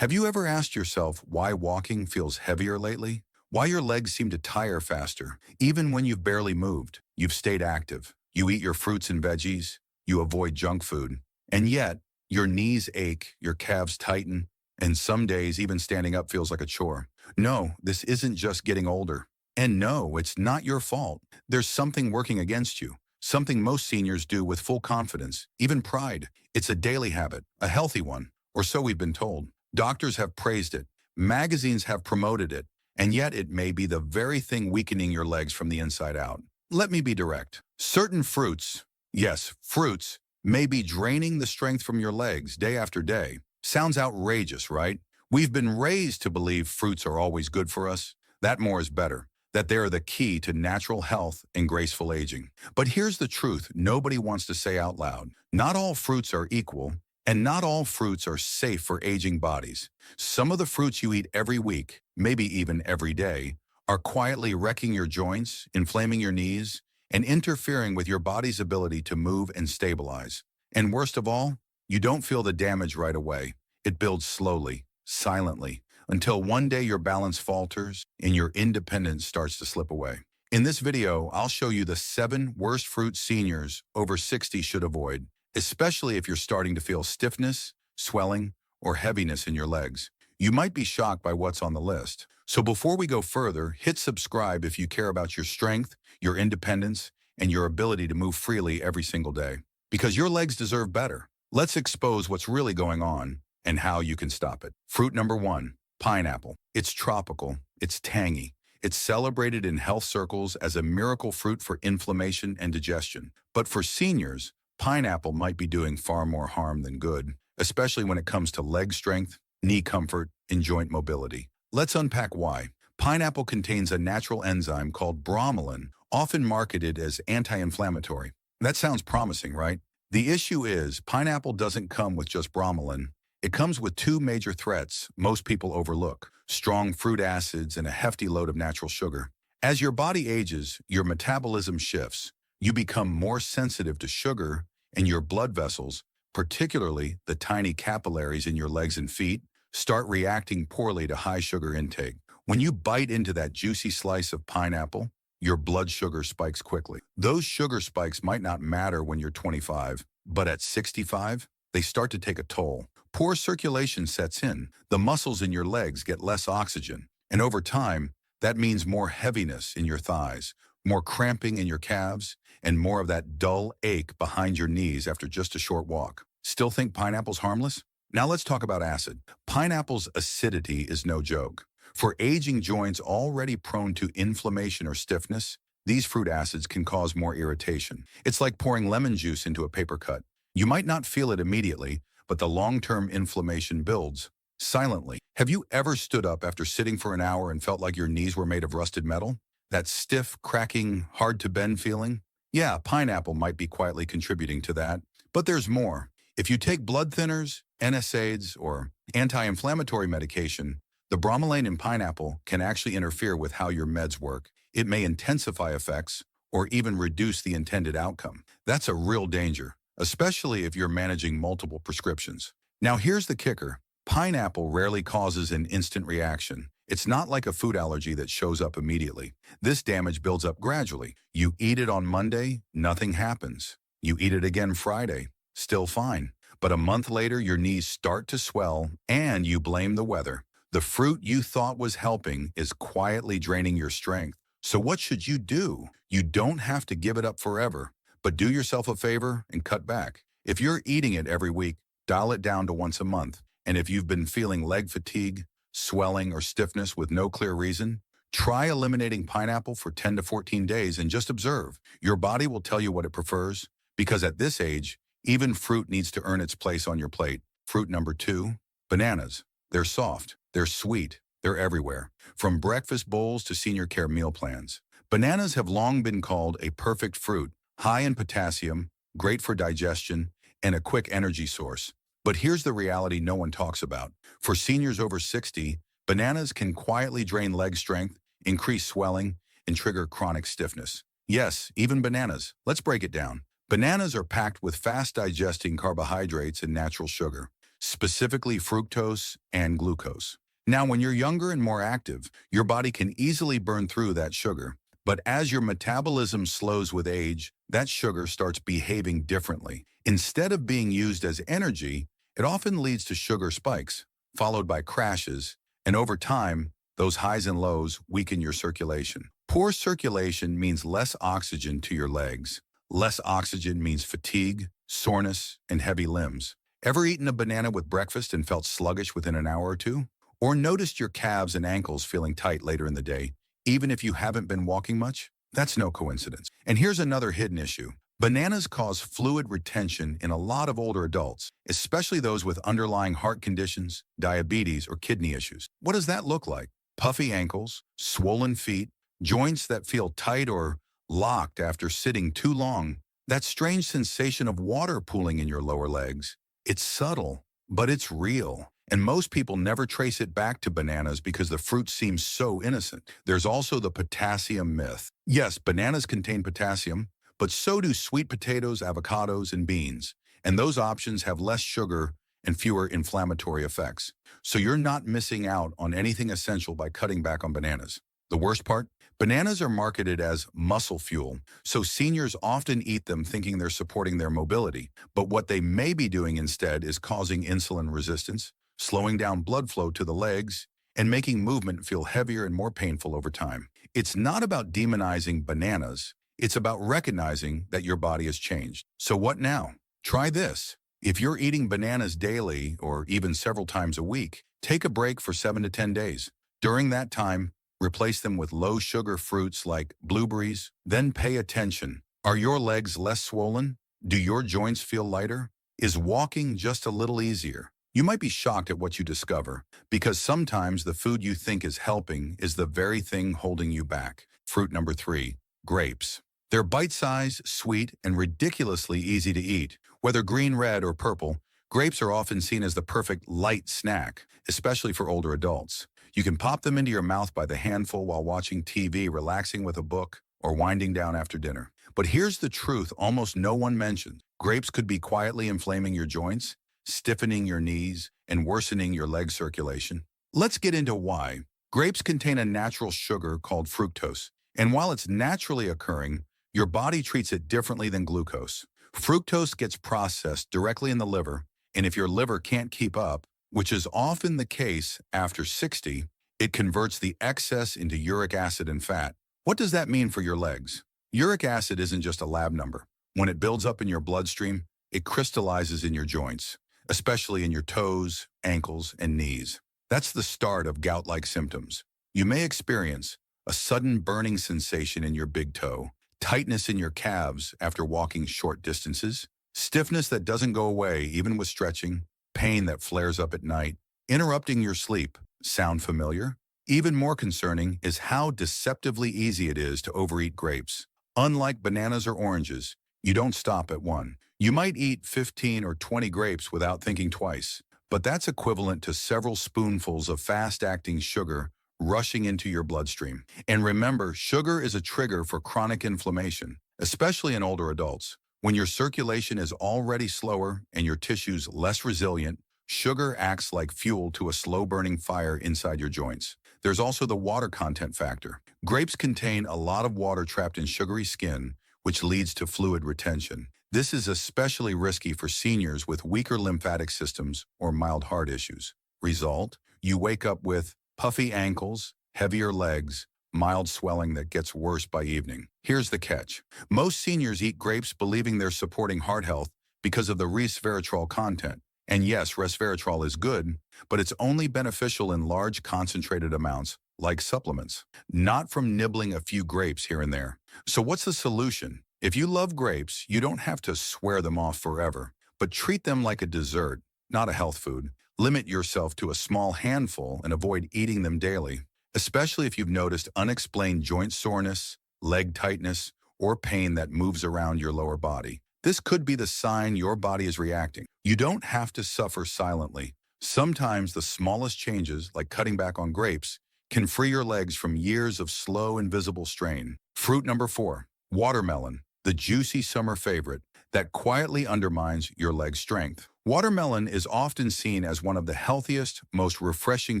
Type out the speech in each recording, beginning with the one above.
Have you ever asked yourself why walking feels heavier lately? Why your legs seem to tire faster, even when you've barely moved? You've stayed active. You eat your fruits and veggies. You avoid junk food. And yet, your knees ache, your calves tighten, and some days even standing up feels like a chore. No, this isn't just getting older. And no, it's not your fault. There's something working against you. Something most seniors do with full confidence, even pride. It's a daily habit, a healthy one, or so we've been told. Doctors have praised it, magazines have promoted it, and yet it may be the very thing weakening your legs from the inside out. Let me be direct. Certain fruits, yes, fruits, may be draining the strength from your legs day after day. Sounds outrageous, right? We've been raised to believe fruits are always good for us, that more is better, that they are the key to natural health and graceful aging. But here's the truth nobody wants to say out loud. Not all fruits are equal, and not all fruits are safe for aging bodies. Some of the fruits you eat every week, maybe even every day, are quietly wrecking your joints, inflaming your knees, and interfering with your body's ability to move and stabilize. And worst of all, you don't feel the damage right away. It builds slowly, silently, until one day your balance falters and your independence starts to slip away. In this video, I'll show you the 7 worst fruits seniors over 60 should avoid, especially if you're starting to feel stiffness, swelling, or heaviness in your legs. You might be shocked by what's on the list. So before we go further, hit subscribe if you care about your strength, your independence, and your ability to move freely every single day. Because your legs deserve better. Let's expose what's really going on and how you can stop it. Fruit number 1, pineapple. It's tropical, it's tangy. It's celebrated in health circles as a miracle fruit for inflammation and digestion. But for seniors, pineapple might be doing far more harm than good, especially when it comes to leg strength, knee comfort, and joint mobility. Let's unpack why. Pineapple contains a natural enzyme called bromelain, often marketed as anti-inflammatory. That sounds promising, right? The issue is, pineapple doesn't come with just bromelain. It comes with 2 major threats most people overlook: strong fruit acids and a hefty load of natural sugar. As your body ages, your metabolism shifts. You become more sensitive to sugar, and your blood vessels, particularly the tiny capillaries in your legs and feet, start reacting poorly to high sugar intake. When you bite into that juicy slice of pineapple, your blood sugar spikes quickly. Those sugar spikes might not matter when you're 25, but at 65, they start to take a toll. Poor circulation sets in. The muscles in your legs get less oxygen. And over time, that means more heaviness in your thighs, more cramping in your calves, and more of that dull ache behind your knees after just a short walk. Still think pineapple's harmless? Now let's talk about acid. Pineapple's acidity is no joke. For aging joints already prone to inflammation or stiffness, these fruit acids can cause more irritation. It's like pouring lemon juice into a paper cut. You might not feel it immediately, but the long-term inflammation builds silently. Have you ever stood up after sitting for an hour and felt like your knees were made of rusted metal? That stiff, cracking, hard-to-bend feeling? Yeah, pineapple might be quietly contributing to that. But there's more. If you take blood thinners, NSAIDs, or anti-inflammatory medication, the bromelain in pineapple can actually interfere with how your meds work. It may intensify effects or even reduce the intended outcome. That's a real danger, especially if you're managing multiple prescriptions. Now here's the kicker. Pineapple rarely causes an instant reaction. It's not like a food allergy that shows up immediately. This damage builds up gradually. You eat it on Monday, nothing happens. You eat it again Friday, still fine. But a month later, your knees start to swell and you blame the weather. The fruit you thought was helping is quietly draining your strength. So what should you do? You don't have to give it up forever, but do yourself a favor and cut back. If you're eating it every week, dial it down to once a month. And if you've been feeling leg fatigue, swelling, or stiffness with no clear reason, try eliminating pineapple for 10 to 14 days and just observe. Your body will tell you what it prefers, because at this age, even fruit needs to earn its place on your plate. Fruit number 2, bananas. They're soft, they're sweet, they're everywhere. From breakfast bowls to senior care meal plans. Bananas have long been called a perfect fruit, high in potassium, great for digestion, and a quick energy source. But here's the reality no one talks about. For seniors over 60, bananas can quietly drain leg strength, increase swelling, and trigger chronic stiffness. Yes, even bananas. Let's break it down. Bananas are packed with fast-digesting carbohydrates and natural sugar. specifically fructose and glucose. Now, when you're younger and more active, your body can easily burn through that sugar. But as your metabolism slows with age, that sugar starts behaving differently. Instead of being used as energy, it often leads to sugar spikes, followed by crashes, and over time, those highs and lows weaken your circulation. Poor circulation means less oxygen to your legs. Less oxygen means fatigue, soreness, and heavy limbs. Ever eaten a banana with breakfast and felt sluggish within an hour or two? Or noticed your calves and ankles feeling tight later in the day, even if you haven't been walking much? That's no coincidence. And here's another hidden issue. Bananas cause fluid retention in a lot of older adults, especially those with underlying heart conditions, diabetes, or kidney issues. What does that look like? Puffy ankles, swollen feet, joints that feel tight or locked after sitting too long, that strange sensation of water pooling in your lower legs. It's subtle, but it's real. And most people never trace it back to bananas because the fruit seems so innocent. There's also the potassium myth. Yes, bananas contain potassium, but so do sweet potatoes, avocados, and beans. And those options have less sugar and fewer inflammatory effects. So you're not missing out on anything essential by cutting back on bananas. The worst part? Bananas are marketed as muscle fuel, so seniors often eat them thinking they're supporting their mobility. But what they may be doing instead is causing insulin resistance, slowing down blood flow to the legs, and making movement feel heavier and more painful over time. It's not about demonizing bananas. It's about recognizing that your body has changed. So what now? Try this. If you're eating bananas daily or even several times a week, take a break for 7 to 10 days. During that time, replace them with low-sugar fruits like blueberries. Then pay attention. Are your legs less swollen? Do your joints feel lighter? Is walking just a little easier? You might be shocked at what you discover, because sometimes the food you think is helping is the very thing holding you back. Fruit number 3, grapes. They're bite-sized, sweet, and ridiculously easy to eat. Whether green, red, or purple, grapes are often seen as the perfect light snack, especially for older adults. You can pop them into your mouth by the handful while watching TV, relaxing with a book, or winding down after dinner. But here's the truth almost no one mentions. Grapes could be quietly inflaming your joints, stiffening your knees, and worsening your leg circulation. Let's get into why. Grapes contain a natural sugar called fructose, and while it's naturally occurring, your body treats it differently than glucose. Fructose gets processed directly in the liver, and if your liver can't keep up, which is often the case after 60, it converts the excess into uric acid and fat. What does that mean for your legs? Uric acid isn't just a lab number. When it builds up in your bloodstream, it crystallizes in your joints, especially in your toes, ankles, and knees. That's the start of gout-like symptoms. You may experience a sudden burning sensation in your big toe, tightness in your calves after walking short distances, stiffness that doesn't go away even with stretching, pain that flares up at night, interrupting your sleep. Sound familiar? Even more concerning is how deceptively easy it is to overeat grapes. Unlike bananas or oranges, you don't stop at one. You might eat 15 or 20 grapes without thinking twice, but that's equivalent to several spoonfuls of fast-acting sugar rushing into your bloodstream. And remember, sugar is a trigger for chronic inflammation, especially in older adults. When your circulation is already slower and your tissues less resilient, sugar acts like fuel to a slow-burning fire inside your joints. There's also the water content factor. Grapes contain a lot of water trapped in sugary skin, which leads to fluid retention. This is especially risky for seniors with weaker lymphatic systems or mild heart issues. Result, you wake up with puffy ankles, heavier legs, mild swelling that gets worse by evening. Here's the catch. Most seniors eat grapes believing they're supporting heart health because of the resveratrol content. And yes, resveratrol is good, but it's only beneficial in large concentrated amounts, like supplements, not from nibbling a few grapes here and there. So what's the solution? If you love grapes, you don't have to swear them off forever, but treat them like a dessert, not a health food. Limit yourself to a small handful and avoid eating them daily, especially if you've noticed unexplained joint soreness, leg tightness, or pain that moves around your lower body. This could be the sign your body is reacting. You don't have to suffer silently. Sometimes the smallest changes, like cutting back on grapes, can free your legs from years of slow, invisible strain. Fruit number 4, watermelon, the juicy summer favorite that quietly undermines your leg strength. Watermelon is often seen as one of the healthiest, most refreshing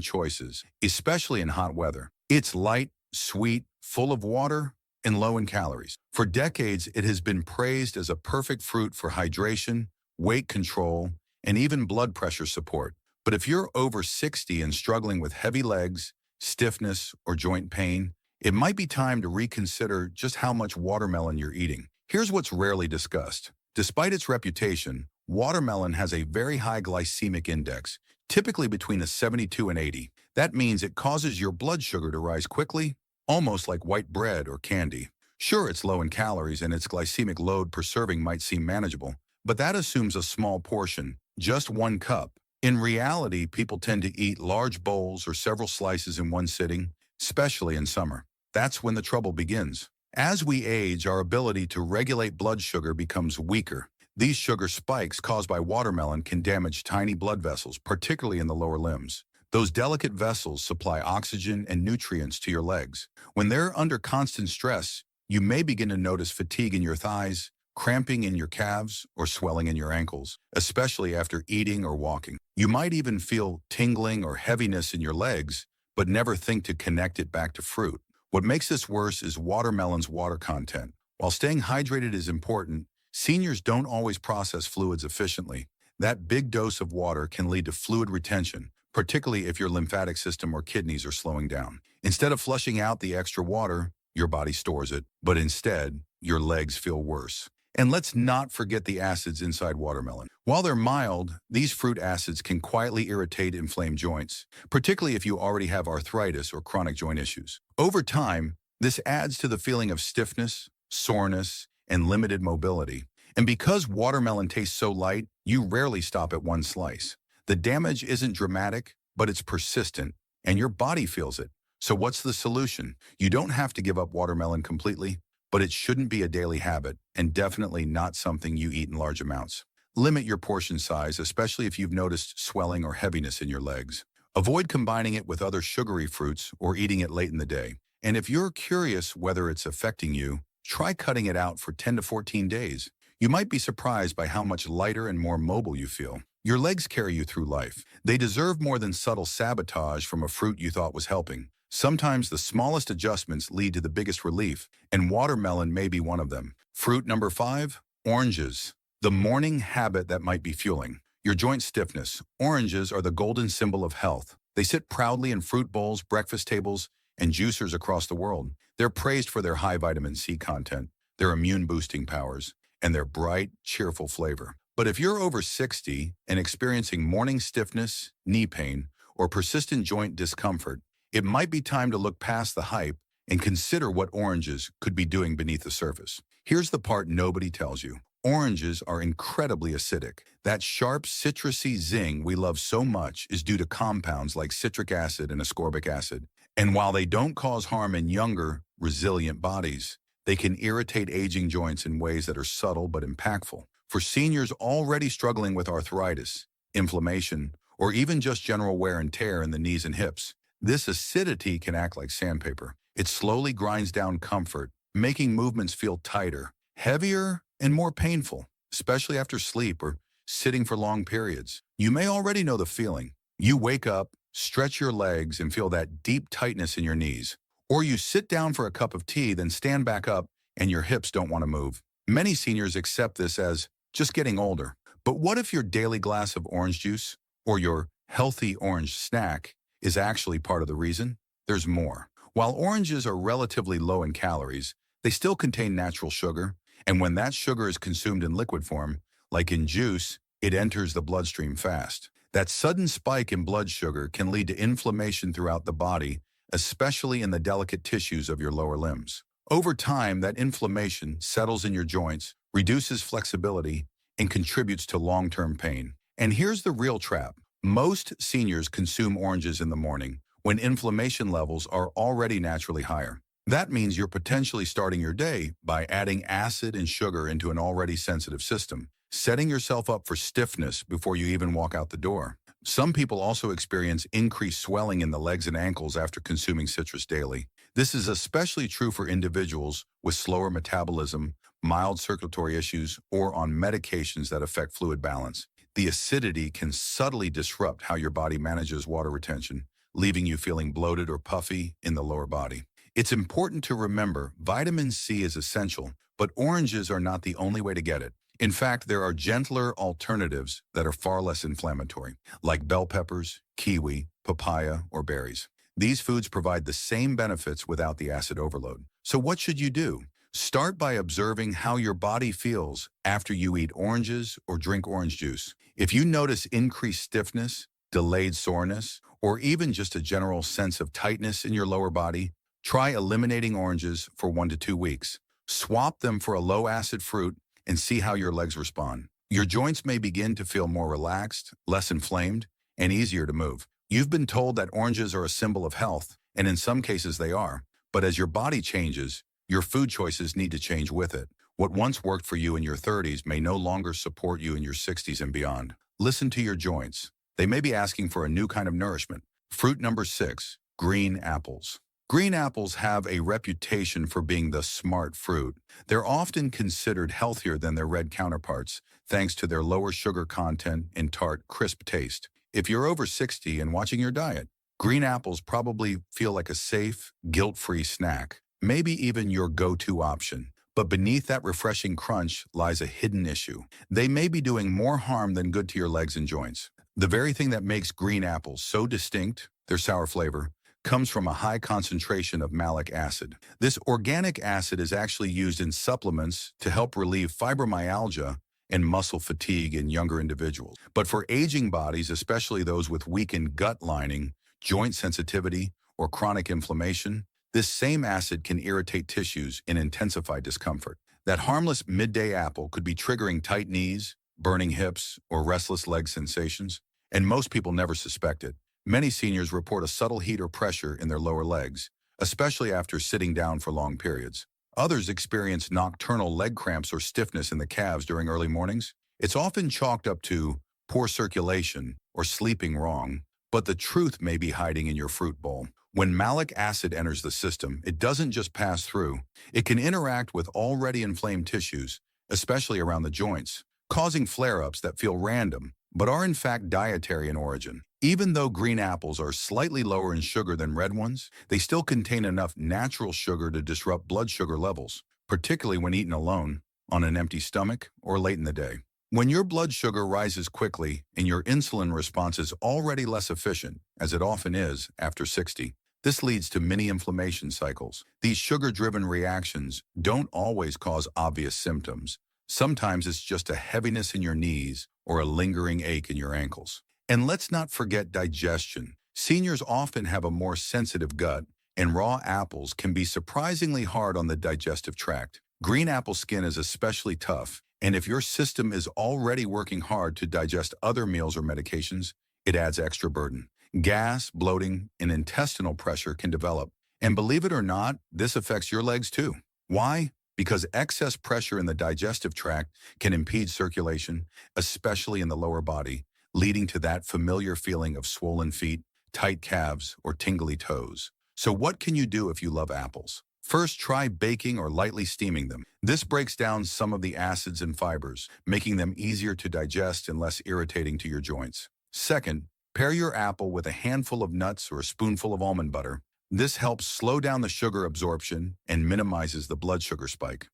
choices, especially in hot weather. It's light, sweet, full of water, and low in calories. For decades, it has been praised as a perfect fruit for hydration, weight control, and even blood pressure support. But if you're over 60 and struggling with heavy legs, stiffness, or joint pain, it might be time to reconsider just how much watermelon you're eating. Here's what's rarely discussed. Despite its reputation, watermelon has a very high glycemic index, typically between a 72 and 80. That means it causes your blood sugar to rise quickly, almost like white bread or candy. Sure, it's low in calories and its glycemic load per serving might seem manageable, but that assumes a small portion, just 1 cup. In reality, people tend to eat large bowls or several slices in one sitting, especially in summer. That's when the trouble begins. As we age, our ability to regulate blood sugar becomes weaker. These sugar spikes caused by watermelon can damage tiny blood vessels, particularly in the lower limbs. Those delicate vessels supply oxygen and nutrients to your legs. When they're under constant stress, you may begin to notice fatigue in your thighs, cramping in your calves, or swelling in your ankles, especially after eating or walking. You might even feel tingling or heaviness in your legs, but never think to connect it back to fruit. What makes this worse is watermelon's water content. While staying hydrated is important, seniors don't always process fluids efficiently. That big dose of water can lead to fluid retention, particularly if your lymphatic system or kidneys are slowing down. Instead of flushing out the extra water, your body stores it, but instead, your legs feel worse. And let's not forget the acids inside watermelon. While they're mild, these fruit acids can quietly irritate inflamed joints, particularly if you already have arthritis or chronic joint issues. Over time, this adds to the feeling of stiffness, soreness, and limited mobility. And because watermelon tastes so light, you rarely stop at one slice. The damage isn't dramatic, but it's persistent, and your body feels it. So what's the solution? You don't have to give up watermelon completely, but it shouldn't be a daily habit, and definitely not something you eat in large amounts. Limit your portion size, especially if you've noticed swelling or heaviness in your legs. Avoid combining it with other sugary fruits or eating it late in the day. And if you're curious whether it's affecting you, try cutting it out for 10 to 14 days. You might be surprised by how much lighter and more mobile you feel. Your legs carry you through life. They deserve more than subtle sabotage from a fruit you thought was helping. Sometimes the smallest adjustments lead to the biggest relief, and watermelon may be one of them. Fruit number 5, oranges. The morning habit that might be fueling your joint stiffness. Oranges are the golden symbol of health. They sit proudly in fruit bowls, breakfast tables, and juicers across the world. They're praised for their high vitamin C content, their immune-boosting powers, and their bright, cheerful flavor. But if you're over 60 and experiencing morning stiffness, knee pain, or persistent joint discomfort, it might be time to look past the hype and consider what oranges could be doing beneath the surface. Here's the part nobody tells you. Oranges are incredibly acidic. That sharp, citrusy zing we love so much is due to compounds like citric acid and ascorbic acid. And while they don't cause harm in younger, resilient bodies, they can irritate aging joints in ways that are subtle but impactful. For seniors already struggling with arthritis, inflammation, or even just general wear and tear in the knees and hips, this acidity can act like sandpaper. It slowly grinds down comfort, making movements feel tighter, heavier, and more painful, especially after sleep or sitting for long periods. You may already know the feeling. You wake up, stretch your legs, and feel that deep tightness in your knees. Or you sit down for a cup of tea, then stand back up, and your hips don't want to move. Many seniors accept this as just getting older. But what if your daily glass of orange juice or your healthy orange snack is actually part of the reason? There's more. While oranges are relatively low in calories, they still contain natural sugar, and when that sugar is consumed in liquid form, like in juice, it enters the bloodstream fast. That sudden spike in blood sugar can lead to inflammation throughout the body, especially in the delicate tissues of your lower limbs. Over time, that inflammation settles in your joints, reduces flexibility, and contributes to long-term pain. And here's the real trap. Most seniors consume oranges in the morning when inflammation levels are already naturally higher. That means you're potentially starting your day by adding acid and sugar into an already sensitive system, setting yourself up for stiffness before you even walk out the door. Some people also experience increased swelling in the legs and ankles after consuming citrus daily. This is especially true for individuals with slower metabolism, mild circulatory issues, or on medications that affect fluid balance. The acidity can subtly disrupt how your body manages water retention, leaving you feeling bloated or puffy in the lower body. It's important to remember vitamin C is essential, but oranges are not the only way to get it. In fact, there are gentler alternatives that are far less inflammatory, like bell peppers, kiwi, papaya, or berries. These foods provide the same benefits without the acid overload. So what should you do? Start by observing how your body feels after you eat oranges or drink orange juice. If you notice increased stiffness, delayed soreness, or even just a general sense of tightness in your lower body, try eliminating oranges for 1 to 2 weeks. Swap them for a low-acid fruit and see how your legs respond. Your joints may begin to feel more relaxed, less inflamed, and easier to move. You've been told that oranges are a symbol of health, and in some cases they are. But as your body changes, your food choices need to change with it. What once worked for you in your 30s may no longer support you in your 60s and beyond. Listen to your joints. They may be asking for a new kind of nourishment. Fruit number 6, green apples. Green apples have a reputation for being the smart fruit. They're often considered healthier than their red counterparts, thanks to their lower sugar content and tart, crisp taste. If you're over 60 and watching your diet, green apples probably feel like a safe, guilt-free snack, maybe even your go-to option. But beneath that refreshing crunch lies a hidden issue. They may be doing more harm than good to your legs and joints. The very thing that makes green apples so distinct, their sour flavor, comes from a high concentration of malic acid. This organic acid is actually used in supplements to help relieve fibromyalgia and muscle fatigue in younger individuals. But for aging bodies, especially those with weakened gut lining, joint sensitivity, or chronic inflammation, this same acid can irritate tissues and intensify discomfort. That harmless midday apple could be triggering tight knees, burning hips, or restless leg sensations, and most people never suspect it. Many seniors report a subtle heat or pressure in their lower legs, especially after sitting down for long periods. Others experience nocturnal leg cramps or stiffness in the calves during early mornings. It's often chalked up to poor circulation or sleeping wrong, but the truth may be hiding in your fruit bowl. When malic acid enters the system, it doesn't just pass through. It can interact with already inflamed tissues, especially around the joints, causing flare-ups that feel random, but are in fact dietary in origin. Even though green apples are slightly lower in sugar than red ones, they still contain enough natural sugar to disrupt blood sugar levels, particularly when eaten alone, on an empty stomach, or late in the day. When your blood sugar rises quickly and your insulin response is already less efficient, as it often is after 60, this leads to many inflammation cycles. These sugar-driven reactions don't always cause obvious symptoms. Sometimes it's just a heaviness in your knees or a lingering ache in your ankles. And let's not forget digestion. Seniors often have a more sensitive gut, and raw apples can be surprisingly hard on the digestive tract. Green apple skin is especially tough, and if your system is already working hard to digest other meals or medications, it adds extra burden. Gas, bloating, and intestinal pressure can develop. And believe it or not, this affects your legs too. Why? Because excess pressure in the digestive tract can impede circulation, especially in the lower body, leading to that familiar feeling of swollen feet, tight calves, or tingly toes. So what can you do if you love apples? First, try baking or lightly steaming them. This breaks down some of the acids and fibers, making them easier to digest and less irritating to your joints. Second, pair your apple with a handful of nuts or a spoonful of almond butter. This helps slow down the sugar absorption and minimizes the blood sugar spike.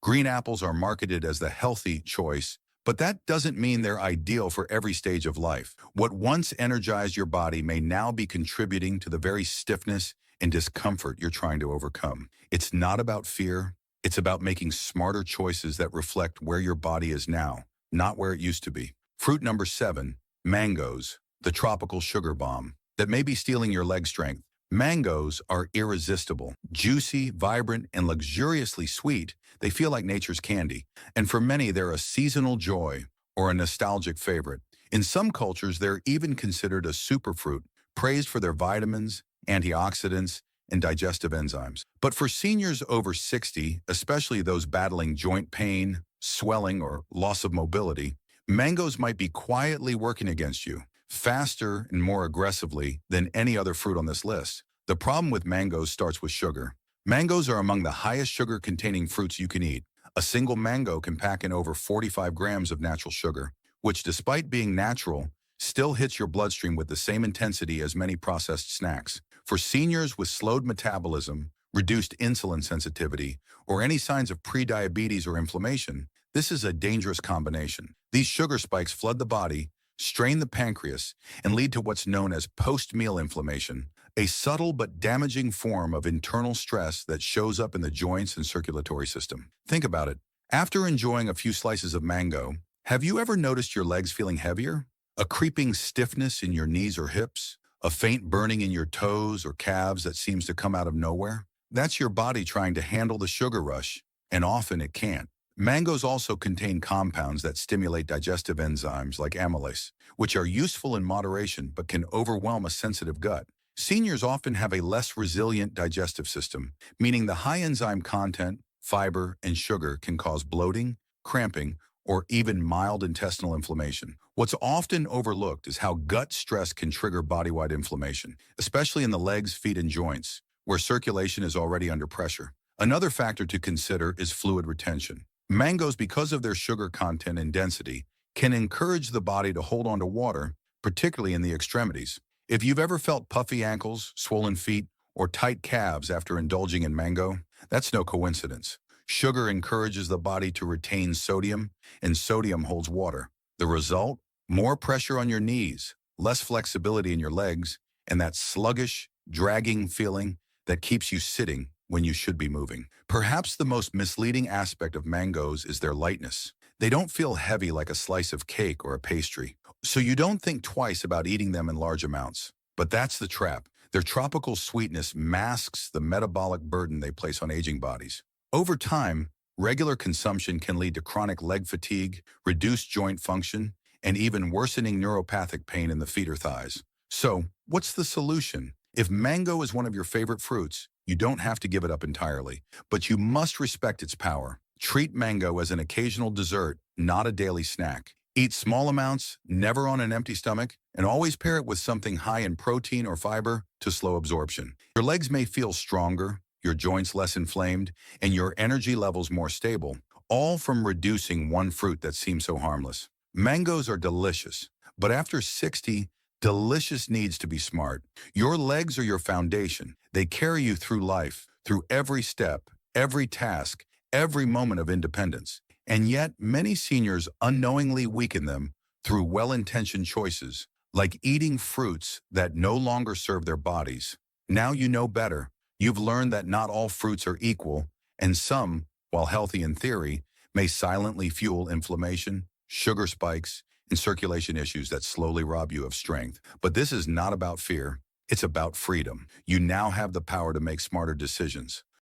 Green apples are marketed as the healthy choice, but that doesn't mean they're ideal for every stage of life. What once energized your body may now be contributing to the very stiffness and discomfort you're trying to overcome. It's not about fear. It's about making smarter choices that reflect where your body is now, not where it used to be. Fruit number 7, mangoes, the tropical sugar bomb that may be stealing your leg strength. Mangoes are irresistible, juicy, vibrant, and luxuriously sweet. They feel like nature's candy. And for many, they're a seasonal joy or a nostalgic favorite. In some cultures, they're even considered a superfruit, praised for their vitamins, antioxidants, and digestive enzymes. But for seniors over 60, especially those battling joint pain, swelling, or loss of mobility, mangoes might be quietly working against you, faster and more aggressively than any other fruit on this list. The problem with mangoes starts with sugar. Mangoes are among the highest sugar-containing fruits you can eat. A single mango can pack in over 45 grams of natural sugar, which despite being natural, still hits your bloodstream with the same intensity as many processed snacks. For seniors with slowed metabolism, reduced insulin sensitivity, or any signs of prediabetes or inflammation, this is a dangerous combination. These sugar spikes flood the body, strain the pancreas, and lead to what's known as post-meal inflammation, a subtle but damaging form of internal stress that shows up in the joints and circulatory system. Think about it. After enjoying a few slices of mango, have you ever noticed your legs feeling heavier? A creeping stiffness in your knees or hips? A faint burning in your toes or calves that seems to come out of nowhere? That's your body trying to handle the sugar rush, and often it can't. Mangoes also contain compounds that stimulate digestive enzymes like amylase, which are useful in moderation but can overwhelm a sensitive gut. Seniors often have a less resilient digestive system, meaning the high enzyme content, fiber, and sugar can cause bloating, cramping, or even mild intestinal inflammation. What's often overlooked is how gut stress can trigger body-wide inflammation, especially in the legs, feet, and joints, where circulation is already under pressure. Another factor to consider is fluid retention. Mangoes, because of their sugar content and density, can encourage the body to hold on to water, particularly in the extremities. If you've ever felt puffy ankles, swollen feet, or tight calves after indulging in mango, that's no coincidence. Sugar encourages the body to retain sodium, and sodium holds water. The result? More pressure on your knees, less flexibility in your legs, and that sluggish, dragging feeling that keeps you sitting when you should be moving. Perhaps the most misleading aspect of mangoes is their lightness. They don't feel heavy like a slice of cake or a pastry, so you don't think twice about eating them in large amounts. But that's the trap. Their tropical sweetness masks the metabolic burden they place on aging bodies. Over time, regular consumption can lead to chronic leg fatigue, reduced joint function, and even worsening neuropathic pain in the feet or thighs. So, what's the solution? If mango is one of your favorite fruits, you don't have to give it up entirely, but you must respect its power. Treat mango as an occasional dessert, not a daily snack. Eat small amounts, never on an empty stomach, and always pair it with something high in protein or fiber to slow absorption. Your legs may feel stronger, your joints less inflamed, and your energy levels more stable, all from reducing one fruit that seems so harmless. Mangoes are delicious, but after 60, delicious needs to be smart. Your legs are your foundation. They carry you through life, through every step, every task, every moment of independence. And yet, many seniors unknowingly weaken them through well-intentioned choices, like eating fruits that no longer serve their bodies. Now you know better. You've learned that not all fruits are equal, and some, while healthy in theory, may silently fuel inflammation, sugar spikes, and circulation issues that slowly rob you of strength. But this is not about fear. It's about freedom. You now have the power to make smarter decisions.